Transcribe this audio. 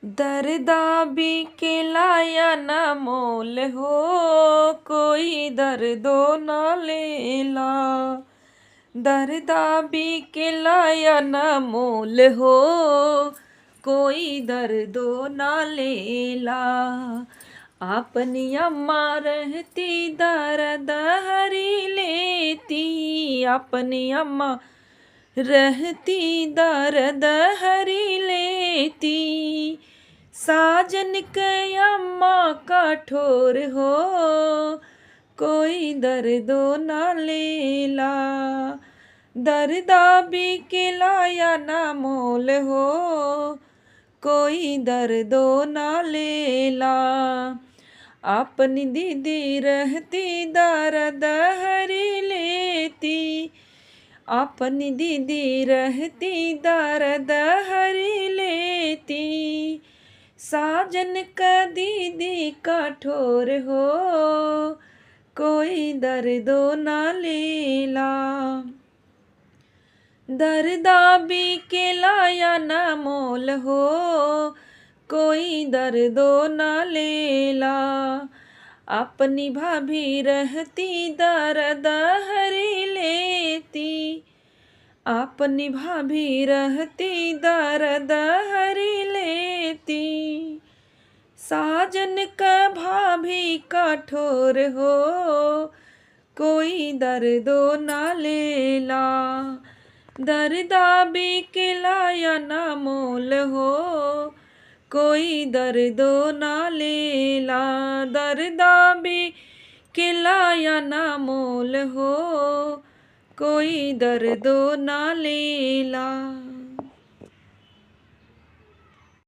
दर्दा भी के लाया न मोल हो, कोई दर्दो न लेला। दर्दा भी के लाया न मोल हो, कोई दर्दो न लेला। अपनी अम्मा रहती दर्द हरी लेती, अपनी अम्मा रहती दर्द हरी लेती। साजन के अम्मा कठोर हो, कोई दर्दो न लेला। दर्दा भी के लाया न मोल हो, कोई दर्दो न लेला। अपनी दीदी रहती दर्द हरी लेती, अपनी दीदी रहती दर्द हरी लेती। साजन का दीदी कठोर हो, कोई दर्दो न लेला। दर्दा भी के लाया न मोल हो, कोई दर्दो न लेला। अपनी भाभी रहती दर्द हरी लेती, अपनी भाभी रहती दर्द हरी लेती। साजन का भाभी कठोर हो, कोई दर्दो न लेला। दर्दा भी के लाया न मोल हो, कोई दर्दो न लेला। दर्दा भी के लाया न मोल हो, कोई दर्दो न लेला।